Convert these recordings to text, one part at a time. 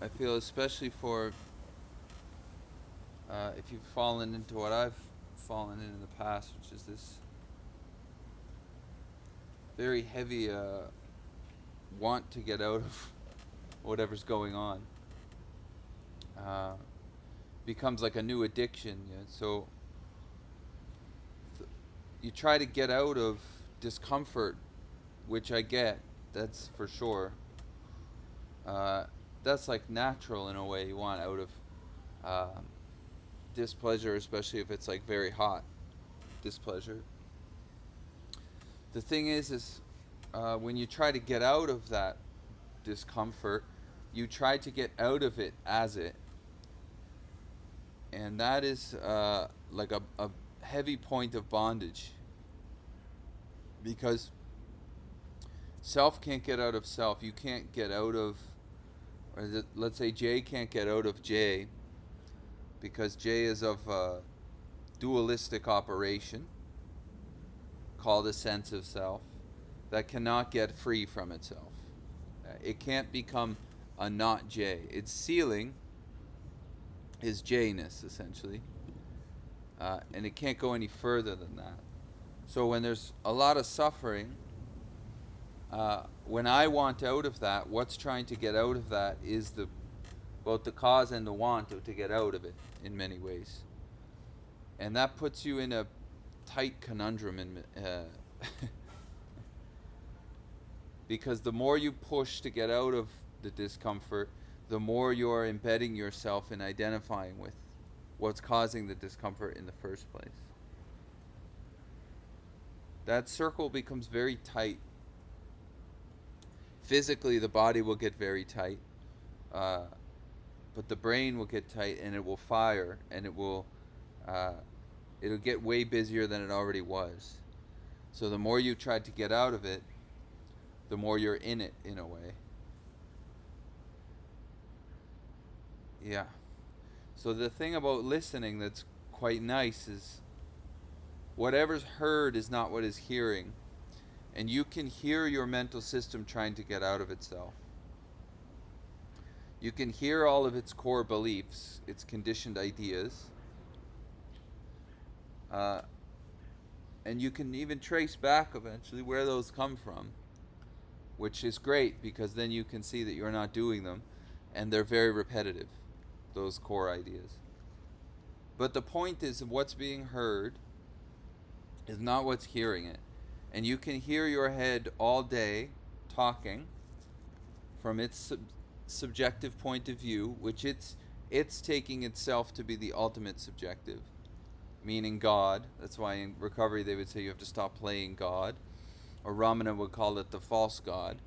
I feel especially for if you've fallen into what I've fallen in the past, which is this very heavy want to get out of whatever's going on. Uh, becomes like a new addiction. Yeah? So you try to get out of discomfort, which I get. That's for sure. Uh, that's like natural in a way. You want out of um, displeasure, especially if it's like very hot displeasure. The thing is when you try to get out of that discomfort, you try to get out of it as it, and that is like a heavy point of bondage because self can't get out of self. You can't get out of, let's say J can't get out of J because J is of dualistic operation called a sense of self that cannot get free from itself. It can't become a not J. Its ceiling is J-ness, essentially. And it can't go any further than that. So when there's a lot of suffering, when I want out of that, what's trying to get out of that is both the cause and the want to get out of it in many ways. And that puts you in a tight conundrum because the more you push to get out of the discomfort, the more you're embedding yourself in identifying with what's causing the discomfort in the first place. That circle becomes very tight. Physically, the body will get very tight, but the brain will get tight, and it will fire, and it'll get way busier than it already was. So the more you try to get out of it, the more you're in it in a way. Yeah. So the thing about listening that's quite nice is whatever's heard is not what is hearing. And you can hear your mental system trying to get out of itself. You can hear all of its core beliefs, its conditioned ideas. And you can even trace back eventually where those come from, which is great because then you can see that you're not doing them and they're very repetitive, those core ideas. But the point is what's being heard is not what's hearing it. And you can hear your head all day talking from its subjective point of view, which it's taking itself to be the ultimate subjective, meaning God. That's why in recovery they would say you have to stop playing God, or Ramana would call it the false God.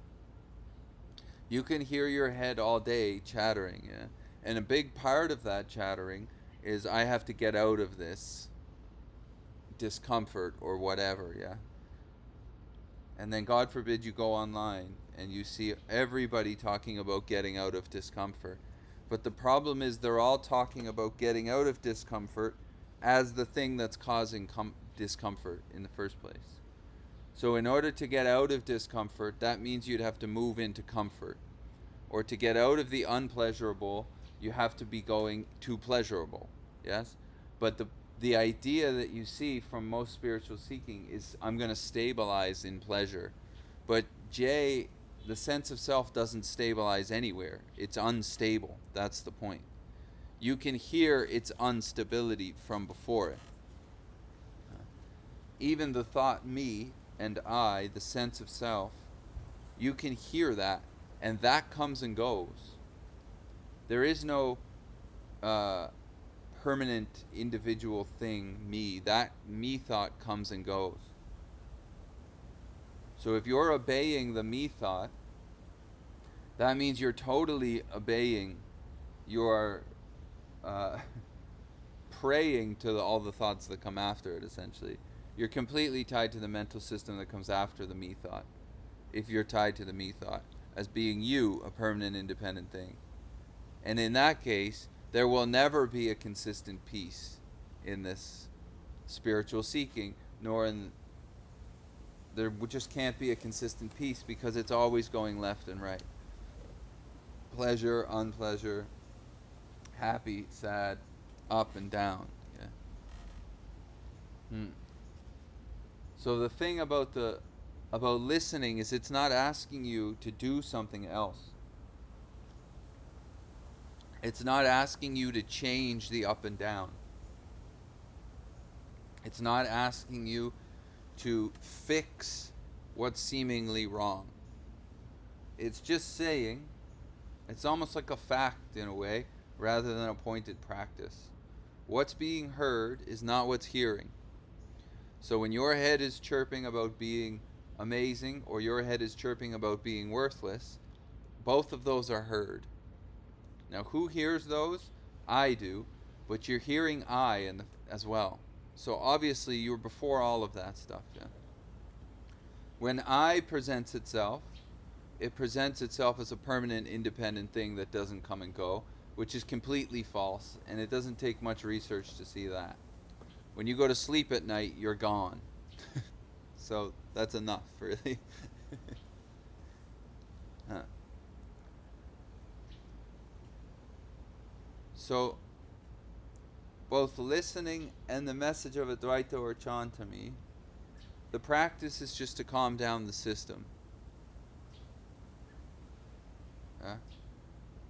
You can hear your head all day chattering, yeah? And a big part of that chattering is I have to get out of this discomfort or whatever, yeah? And then God forbid you go online and you see everybody talking about getting out of discomfort. But the problem is they're all talking about getting out of discomfort as the thing that's causing discomfort in the first place. So in order to get out of discomfort, that means you'd have to move into comfort. Or to get out of the unpleasurable, you have to be going to pleasurable. Yes? But the idea that you see from most spiritual seeking is I'm going to stabilize in pleasure. But J, the sense of self doesn't stabilize anywhere. It's unstable. That's the point. You can hear its instability from before it. Even the thought me and I, the sense of self, you can hear that, and that comes and goes. There is no permanent individual thing, me. That me thought comes and goes. So if you're obeying the me thought, that means you're totally obeying. You're praying to all the thoughts that come after it, essentially. You're completely tied to the mental system that comes after the me thought, if you're tied to the me thought, as being you, a permanent independent thing. And in that case, there will never be a consistent peace in this spiritual seeking, nor in there just can't be a consistent peace because it's always going left and right. pleasure, unpleasure, happy, sad, up and down. Yeah. Hmm. So the thing about the about listening is it's not asking you to do something else. It's not asking you to change the up and down. It's not asking you to fix what's seemingly wrong. It's just saying, it's almost like a fact in a way, rather than a pointed practice. What's being heard is not what's hearing. So when your head is chirping about being amazing or your head is chirping about being worthless, both of those are heard. Now, who hears those? I do, but you're hearing I as well. So obviously you're before all of that stuff. Yeah. When I presents itself, it presents itself as a permanent, independent thing that doesn't come and go, which is completely false, and it doesn't take much research to see that. When you go to sleep at night, you're gone. So that's enough, really. Huh. So both listening and the message of Advaita or Chantami, the practice is just to calm down the system.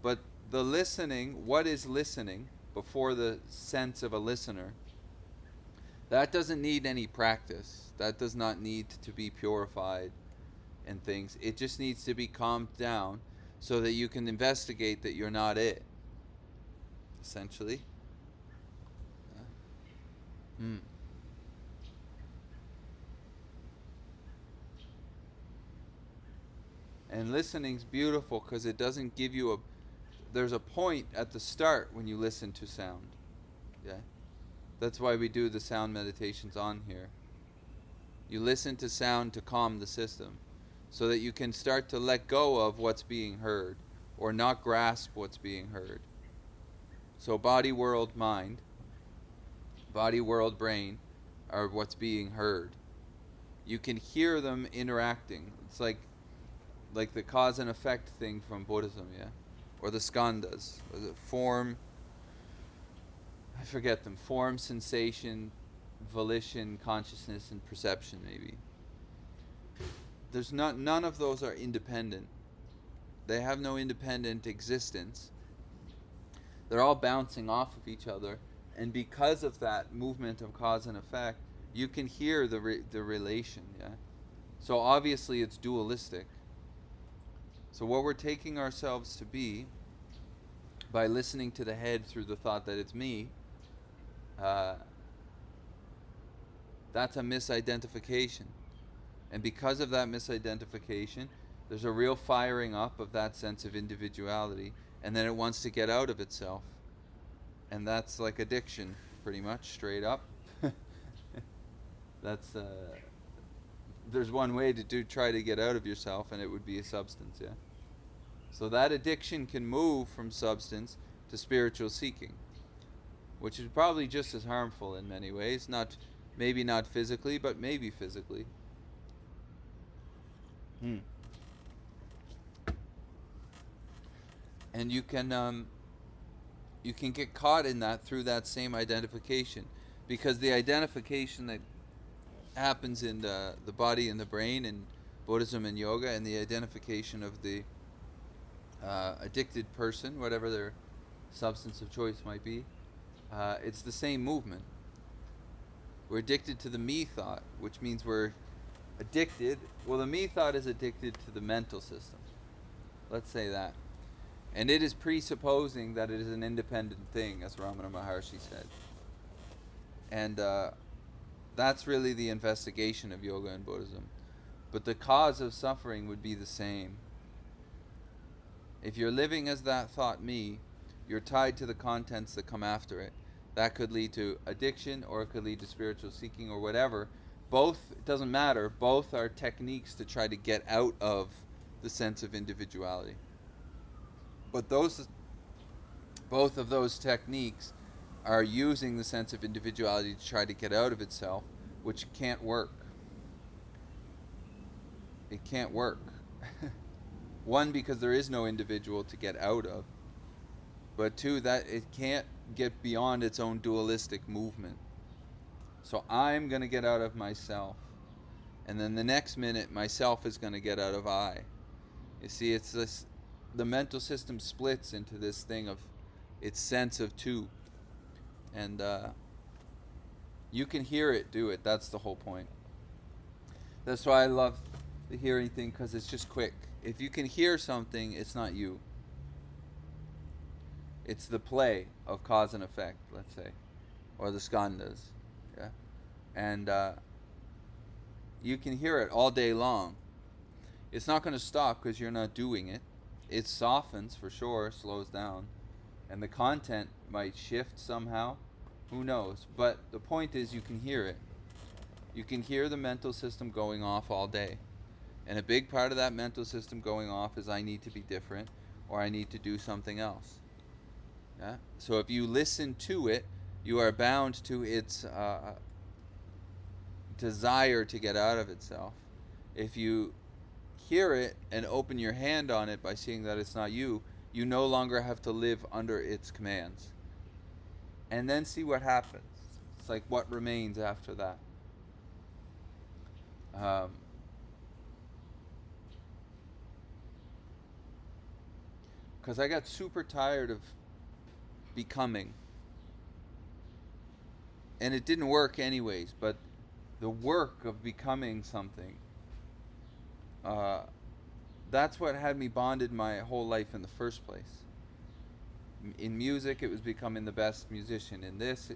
But the listening, what is listening before the sense of a listener, that doesn't need any practice. That does not need to be purified and things. It just needs to be calmed down so that you can investigate that you're not it, essentially. Hmm. And listening's beautiful because it doesn't give you a. There's a point at the start when you listen to sound. Yeah. That's why we do the sound meditations on here. You listen to sound to calm the system so that you can start to let go of what's being heard or not grasp what's being heard. So body, world, mind, body, world, brain are what's being heard. You can hear them interacting. It's like the cause and effect thing from Buddhism, yeah? Or the skandhas. Or the form, I forget them. Form, sensation, volition, consciousness, and perception, maybe. There's not None of those are independent. They have no independent existence. They're all bouncing off of each other, and because of that movement of cause and effect, you can hear the relation, yeah? So obviously it's dualistic. So what we're taking ourselves to be by listening to the head through the thought that it's me, uh, that's a misidentification. And because of that misidentification, there's a real firing up of that sense of individuality, and then it wants to get out of itself. And that's like addiction, pretty much, straight up. That's there's one way to try to get out of yourself, and it would be a substance, yeah. So that addiction can move from substance to spiritual seeking, which is probably just as harmful in many ways. Maybe not physically, but maybe physically. Hmm. And you can get caught in that through that same identification, because the identification that happens in the body and the brain in Buddhism and yoga, and the identification of the addicted person, whatever their substance of choice might be, it's the same movement. We're addicted to the me thought, which means we're addicted. Well, the me thought is addicted to the mental system. Let's say that. And it is presupposing that it is an independent thing, as Ramana Maharshi said. And that's really the investigation of yoga and Buddhism. But the cause of suffering would be the same. If you're living as that thought me, you're tied to the contents that come after it. That could lead to addiction, or it could lead to spiritual seeking, or whatever. Both, it doesn't matter, both are techniques to try to get out of the sense of individuality. But both of those techniques are using the sense of individuality to try to get out of itself, which can't work. It can't work. One, because there is no individual to get out of, but two, that it can't get beyond its own dualistic movement. So I'm going to get out of myself, and then the next minute myself is going to get out of I. You see, it's this, the mental system splits into this thing of its sense of two, and you can hear it do it. That's the whole point. That's why I love the hearing thing, because it's just quick. If you can hear something, it's not you. It's the play of cause and effect, let's say, or the skandhas, yeah, and you can hear it all day long. It's not going to stop because you're not doing it. It softens for sure, slows down, and the content might shift somehow. Who knows? But the point is, you can hear it. You can hear the mental system going off all day. And a big part of that mental system going off is I need to be different, or I need to do something else. Yeah? So if you listen to it, you are bound to its desire to get out of itself. If you hear it and open your hand on it by seeing that it's not you, you no longer have to live under its commands. And then see what happens. It's like what remains after that. Because I got super tired of becoming. And it didn't work anyways, but the work of becoming something, that's what had me bonded my whole life in the first place. In music, it was becoming the best musician. In this,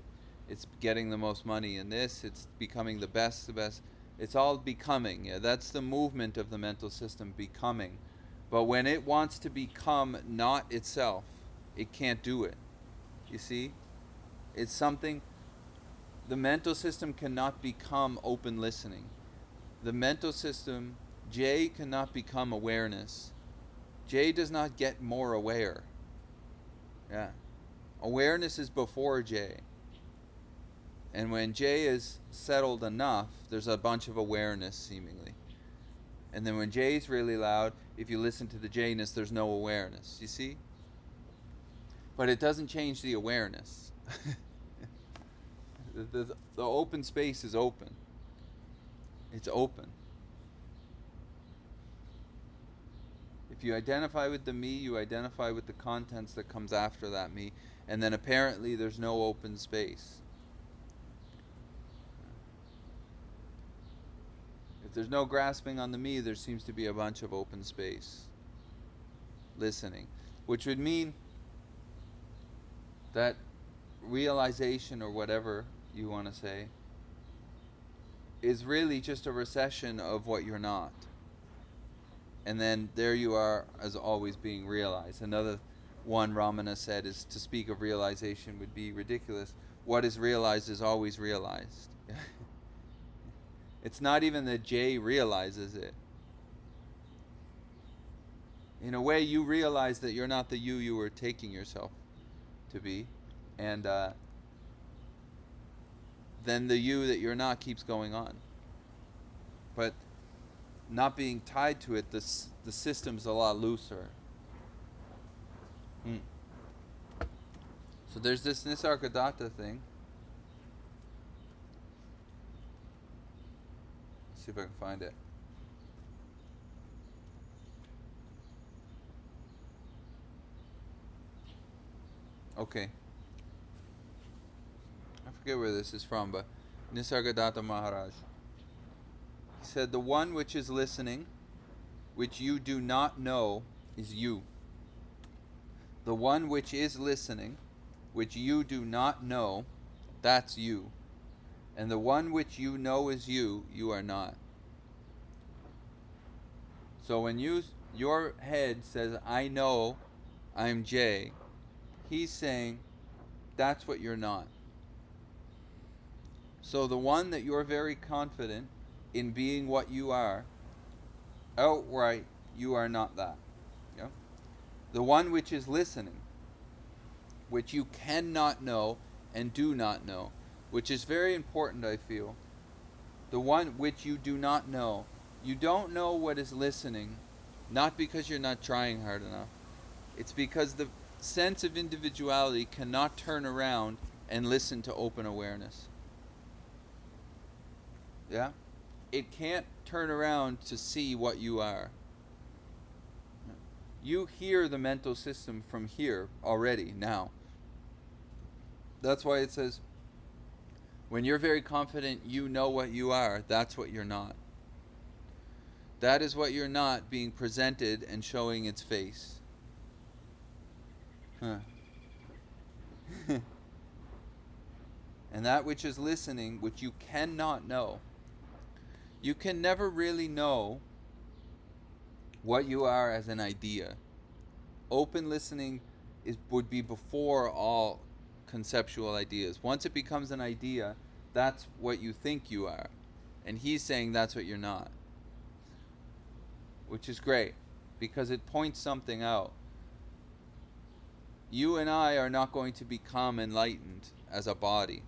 it's getting the most money. In this, it's becoming the best. It's all becoming. Yeah, that's the movement of the mental system, becoming. But when it wants to become not itself, it can't do it. You see? It's something. The mental system cannot become open listening. The mental system, J, cannot become awareness. J does not get more aware. Yeah. Awareness is before J. And when J is settled enough, there's a bunch of awareness, seemingly. And then when J is really loud, if you listen to the J-ness, there's no awareness. You see? But it doesn't change the awareness. the open space is open. It's open. If you identify with the me, you identify with the contents that comes after that me, and then apparently there's no open space. If there's no grasping on the me, there seems to be a bunch of open space. Listening. Which would mean that realization, or whatever you want to say, is really just a recession of what you're not. And then there you are as always being realized. Another one Ramana said is to speak of realization would be ridiculous. What is realized is always realized. It's not even that J realizes it. In a way, you realize that you're not the you were taking yourself to be. And then the you that you're not keeps going on. But not being tied to it, the system's a lot looser. So there's this Nisargadatta thing. Let's see if I can find it. Okay. I forget where this is from, but Nisargadatta Maharaj. He said, the one which is listening, which you do not know, is you. The one which is listening, which you do not know, that's you. And the one which you know is you, you are not. So when your head says, I know I'm J, he's saying, that's what you're not. So the one that you're very confident in being what you are, outright, you are not that. Yeah? The one which is listening, which you cannot know and do not know, which is very important, I feel. The one which you do not know. You don't know what is listening Not because you're not trying hard enough. It's because the sense of individuality cannot turn around and listen to open awareness. Yeah? It can't turn around to see what you are. You hear the mental system from here already now. That's why it says, when you're very confident you know what you are, that's what you're not. That is what you're not being presented and showing its face. Huh. And that which is listening, which you cannot know. You can never really know what you are as an idea. Open listening would be before all conceptual ideas. Once it becomes an idea, that's what you think you are. And he's saying that's what you're not. Which is great, because it points something out. You and I are not going to become enlightened as a body.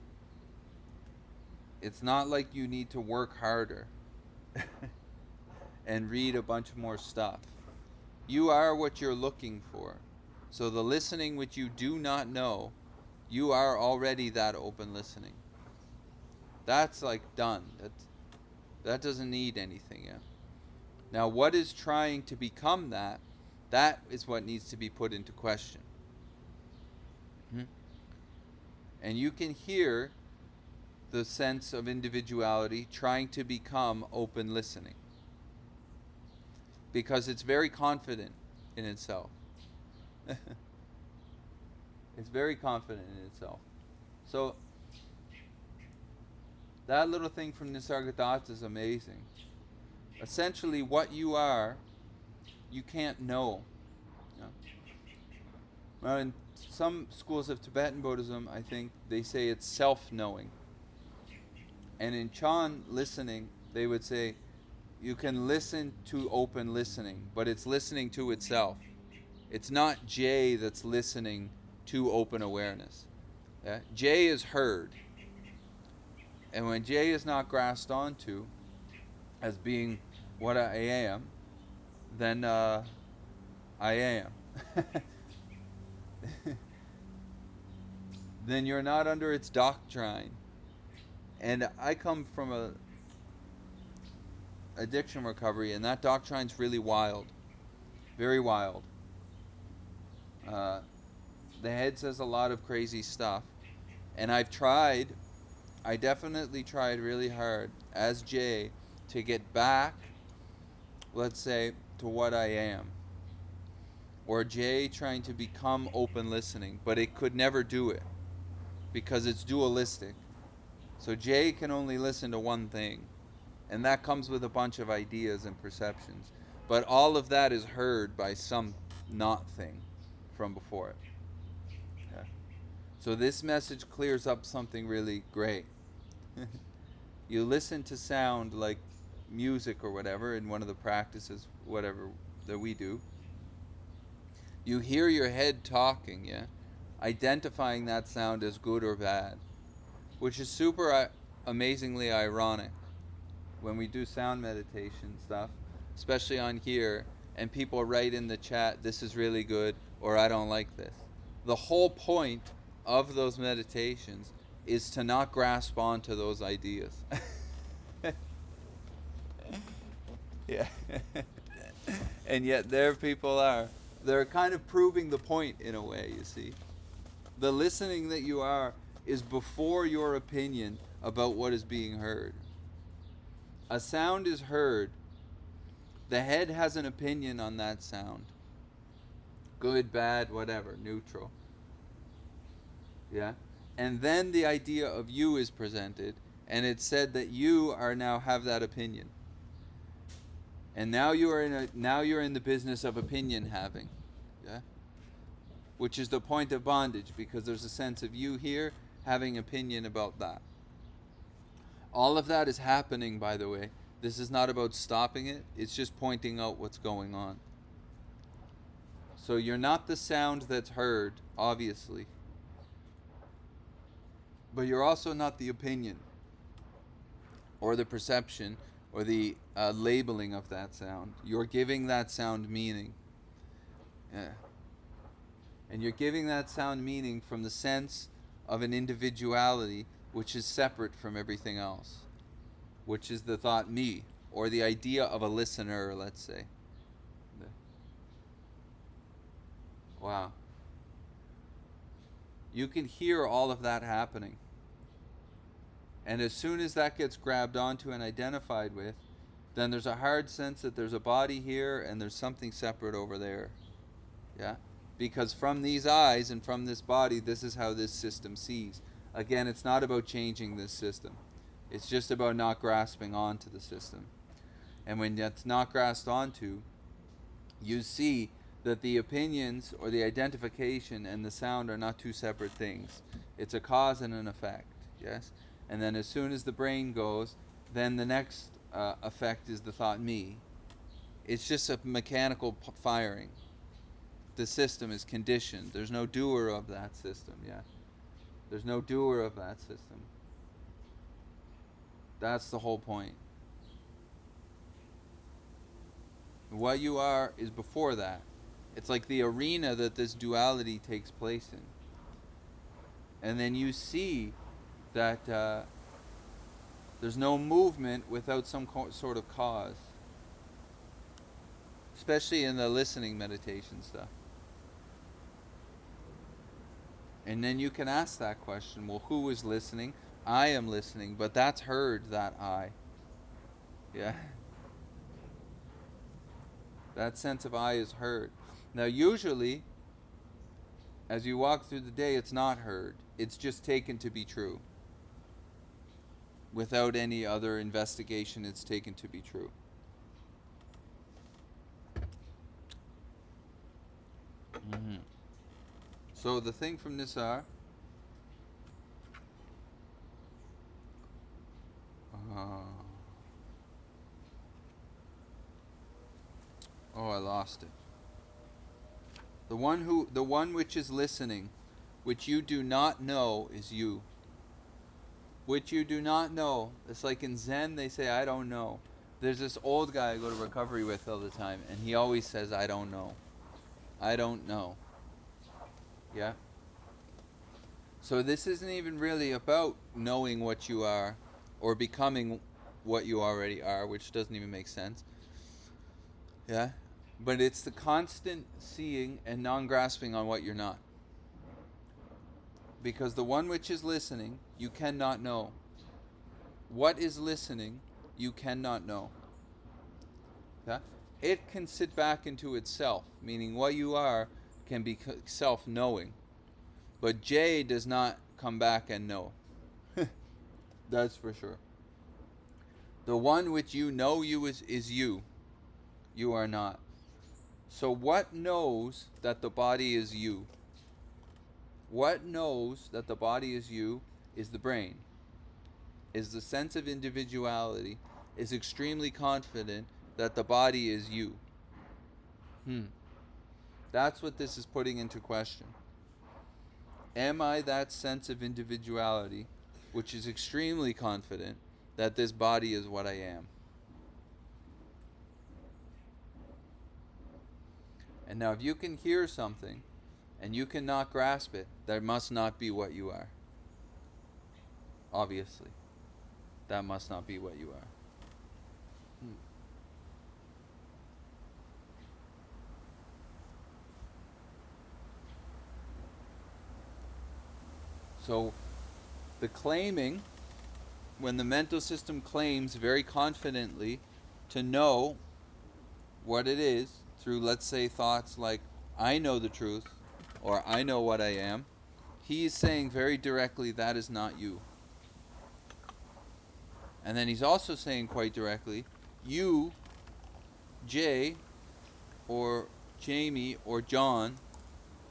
It's not like you need to work harder and read a bunch more stuff. You are what you're looking for. So the listening which you do not know, you are already that open listening. That's like done. That doesn't need anything yet. Now what is trying to become that? That is what needs to be put into question. And you can hear the sense of individuality trying to become open listening, because it's very confident in itself. It's very confident in itself. So that little thing from Nisargadatta is amazing. Essentially, what you are, you can't know. You know? Well, in some schools of Tibetan Buddhism, I think they say it's self-knowing. And in Chan listening, they would say, you can listen to open listening, but it's listening to itself. It's not J that's listening to open awareness. Yeah? J is heard. And when J is not grasped onto as being what I am, then I am. Then you're not under its doctrine. And I come from a addiction recovery, and that doctrine's really wild. Very wild. The head says a lot of crazy stuff. And I definitely tried really hard as Jay to get back, let's say, to what I am. Or Jay trying to become open listening, but it could never do it because it's dualistic. So Jay can only listen to one thing, and that comes with a bunch of ideas and perceptions. But all of that is heard by some not thing from before it. Yeah. So this message clears up something really great. You listen to sound like music or whatever in one of the practices, whatever that we do. You hear your head talking, yeah, identifying that sound as good or bad, which is super amazingly ironic when we do sound meditation stuff, especially on here, and people write in the chat, this is really good, or I don't like this. The whole point of those meditations is to not grasp onto those ideas. Yeah. And yet there people are. They're kind of proving the point in a way, you see. The listening that you are is before your opinion about what is being heard. A sound is heard. The head has an opinion on that sound. Good, bad, whatever, neutral. Yeah? And then the idea of you is presented, and it's said that you are now have that opinion. And now you're in the business of opinion having. Yeah? Which is the point of bondage, because there's a sense of you here having opinion about that. All of that is happening, by the way. This is not about stopping it. It's just pointing out what's going on. So you're not the sound that's heard, obviously. But you're also not the opinion or the perception or the labeling of that sound. You're giving that sound meaning. Yeah. And you're giving that sound meaning from the sense of an individuality which is separate from everything else, which is the thought me, or the idea of a listener, let's say. Wow. You can hear all of that happening. And as soon as that gets grabbed onto and identified with, then there's a hard sense that there's a body here and there's something separate over there. Yeah? Because from these eyes and from this body, this is how this system sees. Again, it's not about changing this system. It's just about not grasping onto the system. And when that's not grasped onto, you see that the opinions or the identification and the sound are not two separate things. It's a cause and an effect, yes? And then as soon as the brain goes, then the next effect is the thought me. It's just a mechanical firing. The system is conditioned. There's no doer of that system, yeah? There's no doer of that system. That's the whole point. What you are is before that. It's like the arena that this duality takes place in. And then you see that there's no movement without some sort of cause. Especially in the listening meditation stuff. And then you can ask that question, well, who is listening? I am listening, but that's heard, that I. Yeah? That sense of I is heard. Now usually, as you walk through the day, it's not heard. It's just taken to be true. Without any other investigation, it's taken to be true. Mm-hmm. So the thing from this are, oh, I lost it. The one which is listening, which you do not know, is you. Which you do not know. It's like in Zen, they say, I don't know. There's this old guy I go to recovery with all the time, and he always says, I don't know. I don't know. Yeah? So this isn't even really about knowing what you are, or becoming what you already are, which doesn't even make sense. Yeah? But it's the constant seeing and non-grasping on what you're not. Because the one which is listening, you cannot know. What is listening, you cannot know. Yeah? It can sit back into itself, meaning what you are can be self-knowing. But J does not come back and know. That's for sure. The one which you know you is you. You are not. So what knows that the body is you? What knows that the body is you is the brain. Is the sense of individuality, is extremely confident that the body is you. That's what this is putting into question. Am I that sense of individuality which is extremely confident that this body is what I am? And now if you can hear something and you cannot grasp it, that must not be what you are. Obviously. That must not be what you are. So the claiming, when the mental system claims very confidently to know what it is through, let's say, thoughts like, I know the truth, or I know what I am, he's saying very directly, that is not you. And then he's also saying quite directly, you, Jay, or Jamie, or John,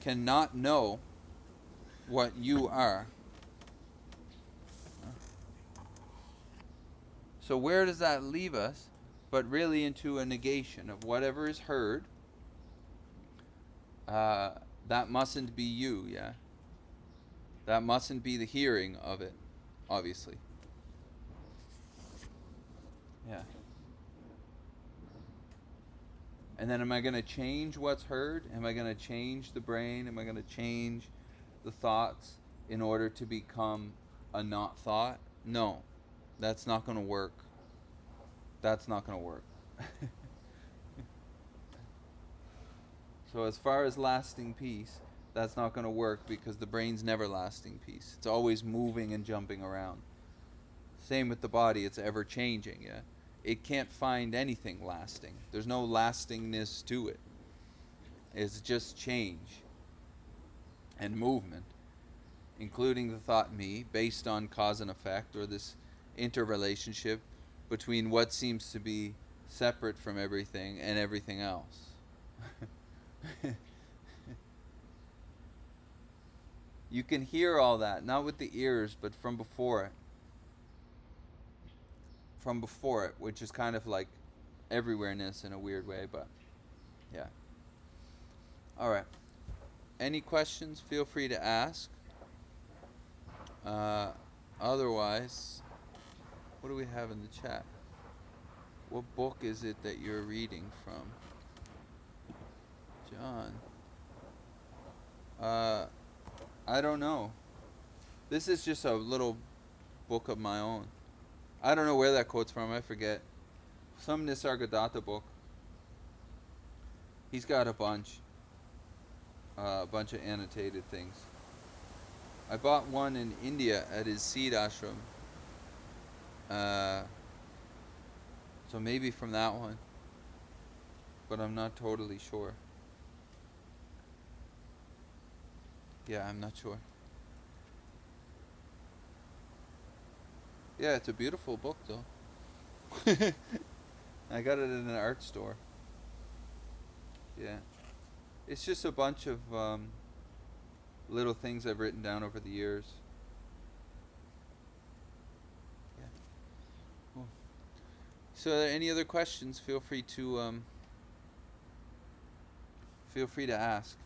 cannot know what you are. So where does that leave us? But really into a negation of whatever is heard. That mustn't be you, yeah? That mustn't be the hearing of it, obviously. Yeah. And then am I going to change what's heard? Am I going to change the brain? Am I going to change the thoughts in order to become a not thought? No, that's not going to work. That's not going to work. So as far as lasting peace, that's not going to work because the brain's never lasting peace. It's always moving and jumping around. Same with the body, it's ever changing, yeah. It can't find anything lasting. There's no lastingness to it. It's just change and movement, including the thought me, based on cause and effect, or this interrelationship between what seems to be separate from everything and everything else. You can hear all that, not with the ears, but from before it. From before it, which is kind of like everywhereness in a weird way, but yeah. All right. Any questions? Feel free to ask. Otherwise, what do we have in the chat? What book is it that you're reading from? John. I don't know. This is just a little book of my own. I don't know where that quote's from. I forget. Some Nisargadatta book. He's got a bunch of annotated things. I bought one in India at his seed ashram. So maybe from that one, but I'm not totally sure. Yeah, I'm not sure. Yeah, it's a beautiful book though. I got it in an art store. Yeah. It's just a bunch of little things I've written down over the years. Yeah. Cool. So, are there any other questions? Feel free to ask.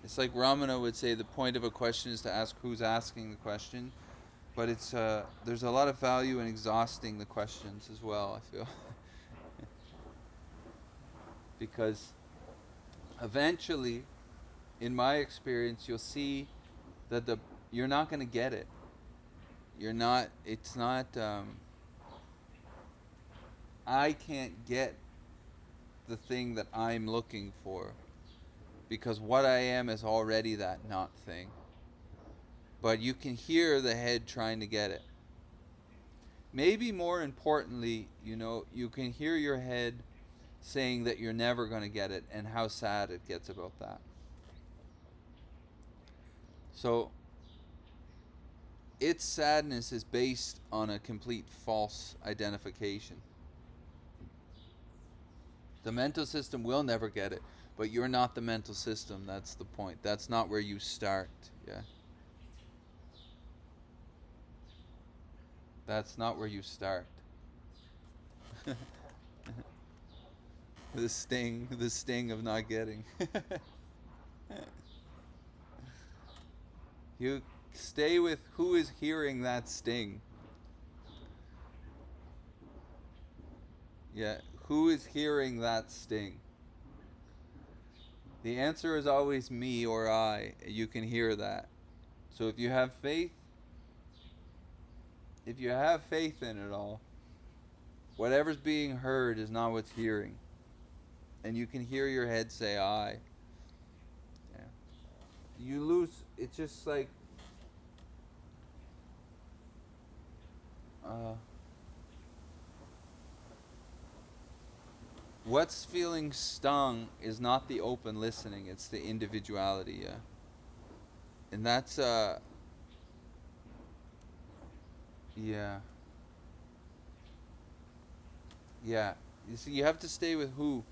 It's like Ramana would say, the point of a question is to ask who's asking the question, but it's there's a lot of value in exhausting the questions as well, I feel. Because eventually, in my experience, you'll see that you're not going to get it. It's not, I can't get the thing that I'm looking for, because what I am is already that not thing. But you can hear the head trying to get it. Maybe more importantly, you can hear your head saying that you're never going to get it and how sad it gets about that. So its sadness is based on a complete false identification. The mental system will never get it, but you're not the mental system. That's the point. That's not where you start. Yeah. That's not where you start. the sting of not getting. You stay with who is hearing that sting. Yeah, who is hearing that sting? The answer is always me or I. You can hear that. So if you have faith in it all, whatever's being heard is not what's hearing. And you can hear your head say I. Yeah. You lose, it's just like what's feeling stung is not the open listening, it's the individuality, yeah. And that's yeah. Yeah. You see, you have to stay with who.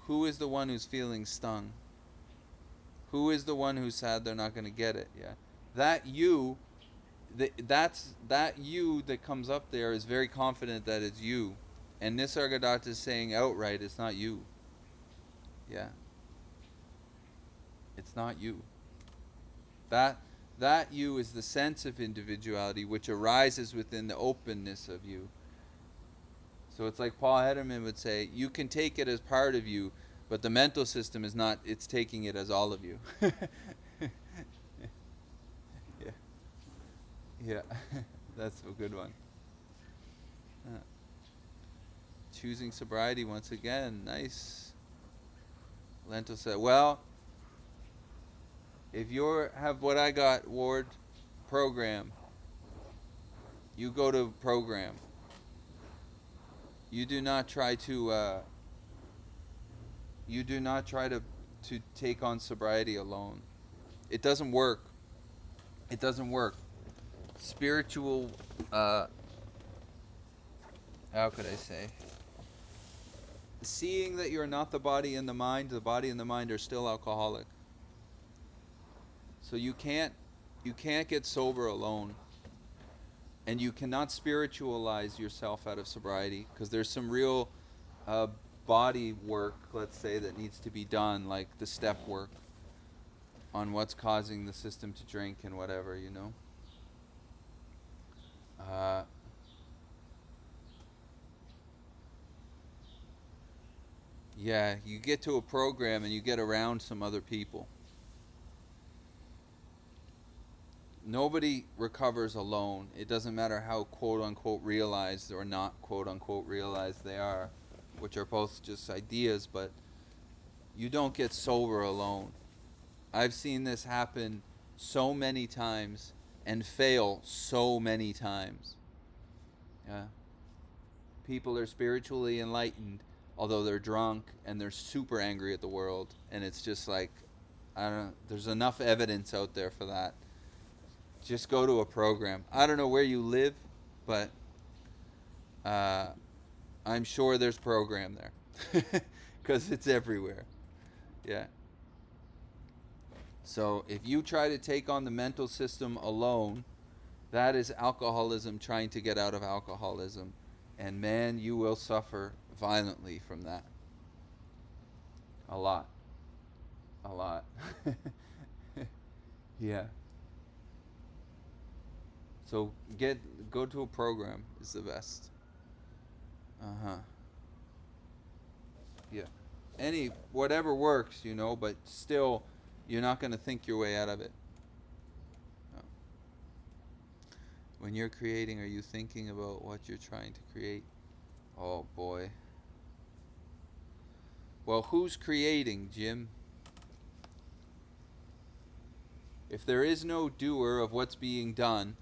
Who is the one who's feeling stung? Who is the one who's sad they're not going to get it? Yeah. That you, that you that comes up there is very confident that it's you. And Nisargadatta is saying outright, it's not you. Yeah. It's not you. That That you is the sense of individuality which arises within the openness of you. So it's like Paul Hederman would say, you can take it as part of you, but the mental system is not, it's taking it as all of you. Yeah. Yeah. That's a good one. Uh, Choosing sobriety once again. Nice. Lentil said, well, if you have what I got, Ward, program, you go to program. You do not try to to take on sobriety alone. It doesn't work. It doesn't work. Spiritual how could I say? Seeing that you're not the body and the body and the mind are still alcoholic. So you can't get sober alone. And you cannot spiritualize yourself out of sobriety, because there's some real body work, let's say, that needs to be done, like the step work on what's causing the system to drink and whatever, you know. Yeah, you get to a program and you get around some other people. Nobody recovers alone. It doesn't matter how quote unquote realized or not quote unquote realized they are, which are both just ideas, but you don't get sober alone. I've seen this happen so many times and fail so many times. Yeah. People are spiritually enlightened, although they're drunk and they're super angry at the world, and it's just like, I don't know, there's enough evidence out there for that. Just go to a program. I don't know where you live, but I'm sure there's program there, because it's everywhere. Yeah. So if you try to take on the mental system alone, that is alcoholism trying to get out of alcoholism. And man, you will suffer violently from that. A lot. A lot. Yeah. So go to a program is the best. Uh-huh. Yeah. Whatever works, you know, but still you're not going to think your way out of it. No. When you're creating, are you thinking about what you're trying to create? Oh boy. Well, who's creating, Jim? If there is no doer of what's being done,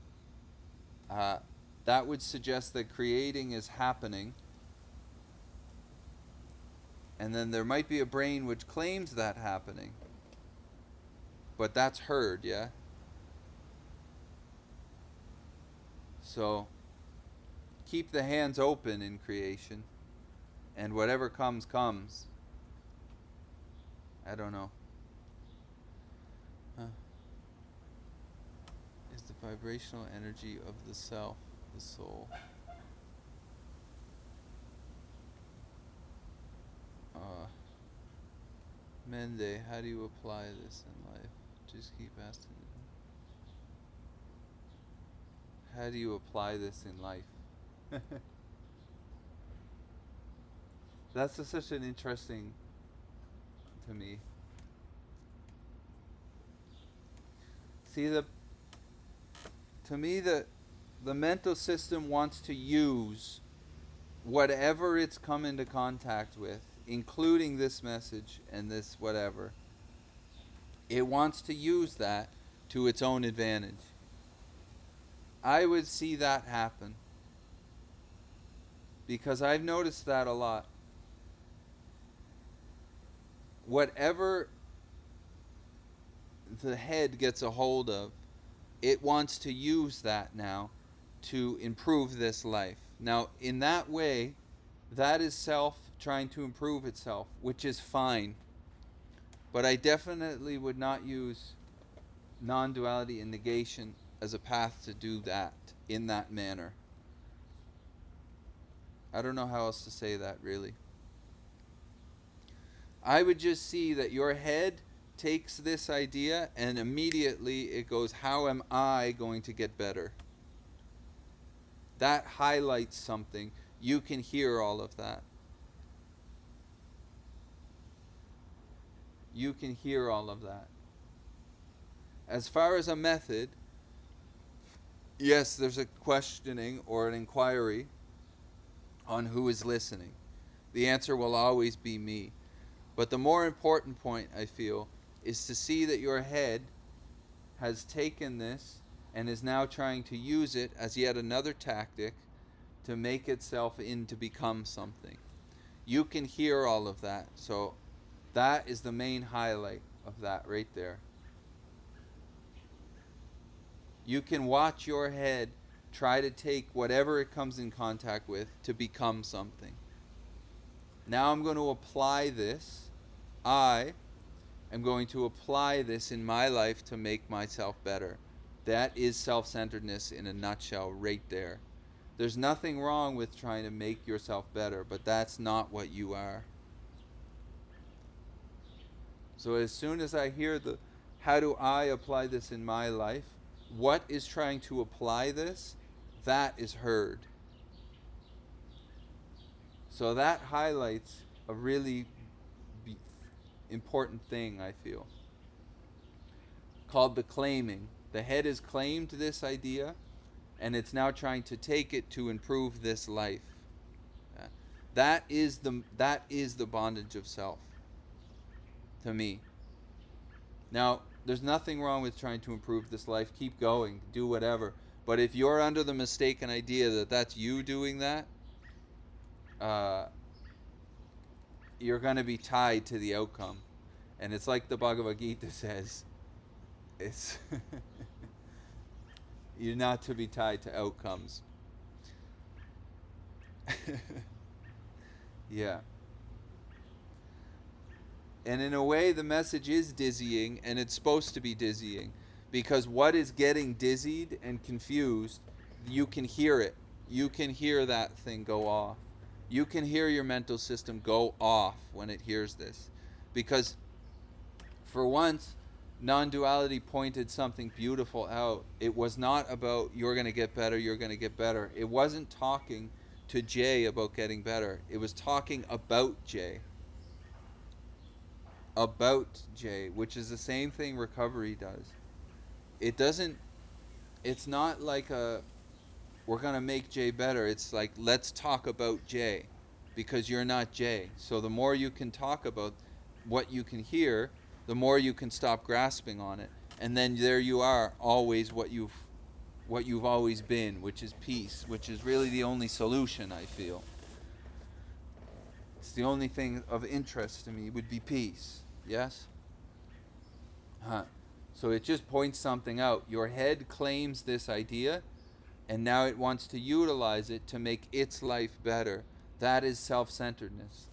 that would suggest that creating is happening. And then there might be a brain which claims that happening. But that's heard, yeah? So keep the hands open in creation, and whatever comes, comes. I don't know. Is the vibrational energy of the self the soul? Mende, how do you apply this in life? Just keep asking. How do you apply this in life? That's such an interesting to me. See, to me the mental system wants to use whatever it's come into contact with, including this message and this whatever. It wants to use that to its own advantage. I would see that happen, because I've noticed that a lot. Whatever the head gets a hold of, it wants to use that now to improve this life. Now, in that way, that is self trying to improve itself, which is fine. But I definitely would not use non-duality and negation as a path to do that in that manner. I don't know how else to say that, really. I would just see that your head takes this idea and immediately it goes, how am I going to get better? That highlights something. You can hear all of that. You can hear all of that. As far as a method, yes, there's a questioning or an inquiry on who is listening. The answer will always be me. But the more important point, I feel, is to see that your head has taken this and is now trying to use it as yet another tactic to make itself in to become something. You can hear all of that. So that is the main highlight of that right there. You can watch your head try to take whatever it comes in contact with to become something. Now I'm going to apply this. I am going to apply this in my life to make myself better. That is self-centeredness in a nutshell right there. There's nothing wrong with trying to make yourself better, but that's not what you are. So as soon as I hear the, how do I apply this in my life? What is trying to apply this? That is heard. So that highlights a really important thing, I feel, called the claiming. The head has claimed this idea, and it's now trying to take it to improve this life. That is the bondage of self, to me. Now, there's nothing wrong with trying to improve this life. Keep going, do whatever. But if you're under the mistaken idea that that's you doing that, you're going to be tied to the outcome. And it's like the Bhagavad Gita says, it's you're not to be tied to outcomes. Yeah. And in a way, the message is dizzying, and it's supposed to be dizzying. Because what is getting dizzied and confused, you can hear it. You can hear that thing go off. You can hear your mental system go off when it hears this. Because for once, non-duality pointed something beautiful out. It was not about you're going to get better, you're going to get better. It wasn't talking to Jay about getting better. It was talking about Jay. About Jay, which is the same thing recovery does. It's not like we're going to make Jay better. It's like, let's talk about Jay, because you're not Jay. So the more you can talk about what you can hear, the more you can stop grasping on it. And then there you are, always what you've always been, which is peace, which is really the only solution, I feel. It's the only thing of interest to me would be peace. Yes? So it just points something out. Your head claims this idea, and now it wants to utilize it to make its life better. That is self-centeredness.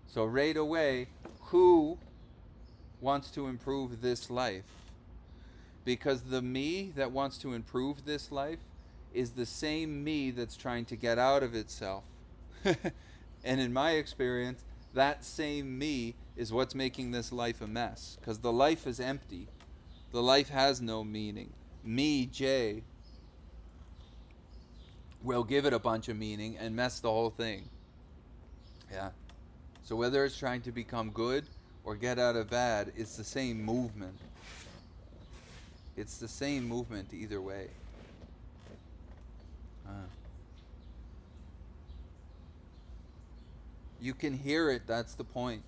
So right away, who wants to improve this life? Because the me that wants to improve this life is the same me that's trying to get out of itself. And in my experience, that same me is what's making this life a mess. Because the life is empty. The life has no meaning. Me, Jay, will give it a bunch of meaning and mess the whole thing. Yeah. So whether it's trying to become good or get out of bad, it's the same movement. It's the same movement either way. You can hear it, that's the point.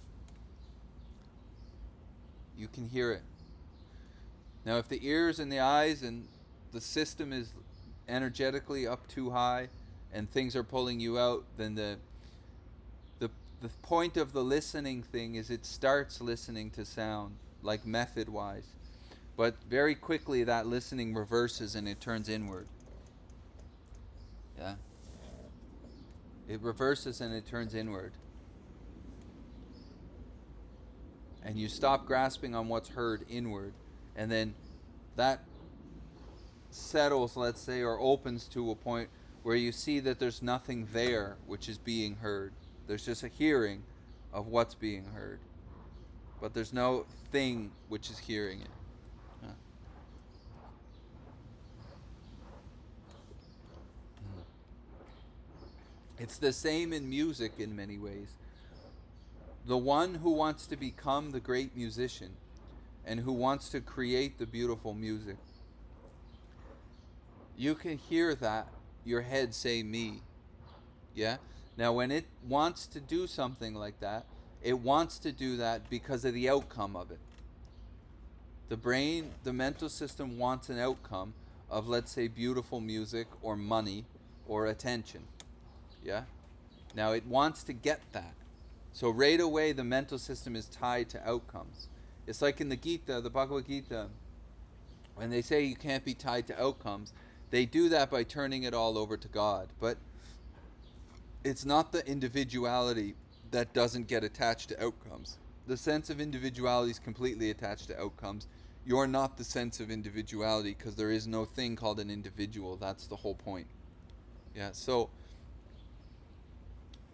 You can hear it. Now if the ears and the eyes and the system is energetically up too high and things are pulling you out, then the point of the listening thing is it starts listening to sound, like method-wise. But very quickly that listening reverses and it turns inward. Yeah. It reverses and it turns inward. And you stop grasping on what's heard inward. And then that settles, let's say, or opens to a point where you see that there's nothing there which is being heard. There's just a hearing of what's being heard. but there's no thing which is hearing it. Huh. It's the same in music in many ways. The one who wants to become the great musician and who wants to create the beautiful music, you can hear that your head say me. Yeah? Now, when it wants to do something like that, it wants to do that because of the outcome of it. The brain, the mental system wants an outcome of, let's say, beautiful music or money or attention. Yeah? Now, it wants to get that. So, right away, the mental system is tied to outcomes. It's like in the Gita, the Bhagavad Gita, when they say you can't be tied to outcomes, they do that by turning it all over to God. But it's not the individuality that doesn't get attached to outcomes. The sense of individuality is completely attached to outcomes. You're not the sense of individuality because there is no thing called an individual. That's the whole point. Yeah, so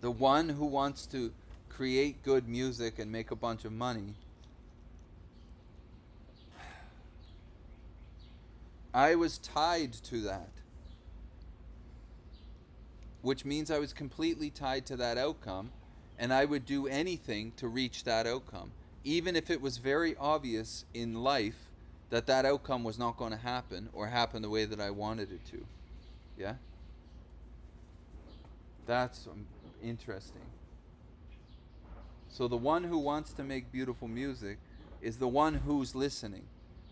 the one who wants to create good music and make a bunch of money, I was tied to that, which means I was completely tied to that outcome, and I would do anything to reach that outcome, even if it was very obvious in life that that outcome was not going to happen or happen the way that I wanted it to. Yeah? That's interesting. So the one who wants to make beautiful music is the one who's listening,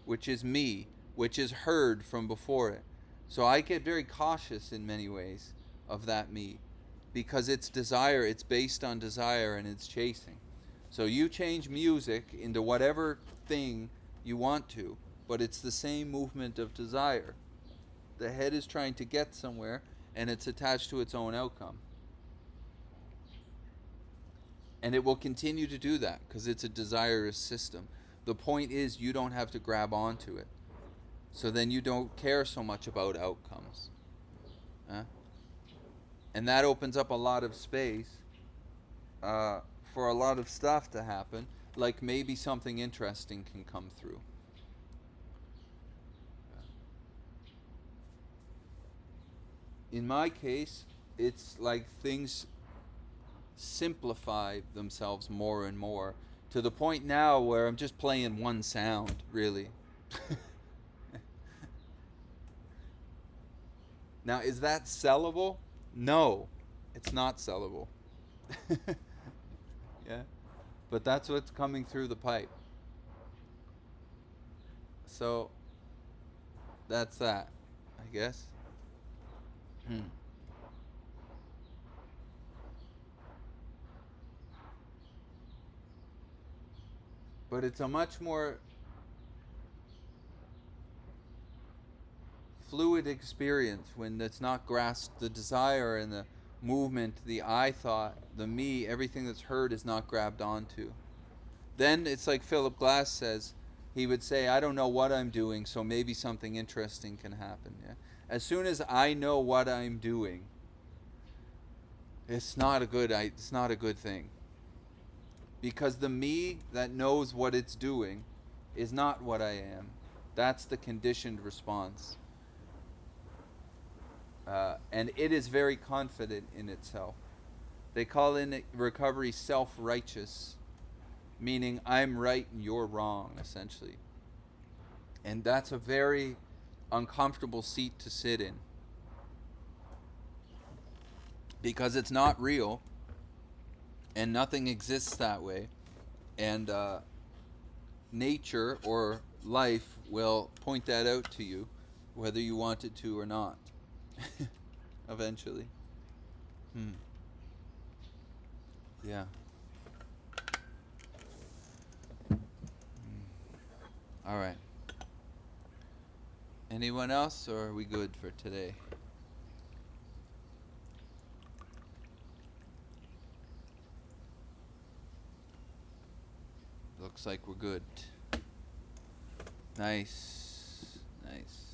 which is me, which is heard from before it. So I get very cautious in many ways of that me because it's desire, it's based on desire and it's chasing. So you change music into whatever thing you want to, but it's the same movement of desire. The head is trying to get somewhere and it's attached to its own outcome. And it will continue to do that because it's a desirous system. The point is, you don't have to grab onto it. So then you don't care so much about outcomes. Huh? And that opens up a lot of space for a lot of stuff to happen, like maybe something interesting can come through. In my case, it's like things simplify themselves more and more to the point now where I'm just playing one sound, really. Now, is that sellable? No, it's not sellable. Yeah, but that's what's coming through the pipe. So that's that, I guess. Hmm. But it's a much more fluid experience when it's not grasped. The desire and the movement, the I thought, the me, everything that's heard is not grabbed onto. Then it's like Philip Glass says, he would say, I don't know what I'm doing, so maybe something interesting can happen. Yeah? As soon as I know what I'm doing, it's not a good thing. Because the me that knows what it's doing is not what I am. That's the conditioned response. And it is very confident in itself. They call in recovery self-righteous, meaning I'm right and you're wrong, essentially. And that's a very uncomfortable seat to sit in because it's not real and nothing exists that way. And nature or life will point that out to you, whether you want it to or not, eventually. Hmm. Yeah. All right. Anyone else, or are we good for today? Looks like we're good. Nice. Nice.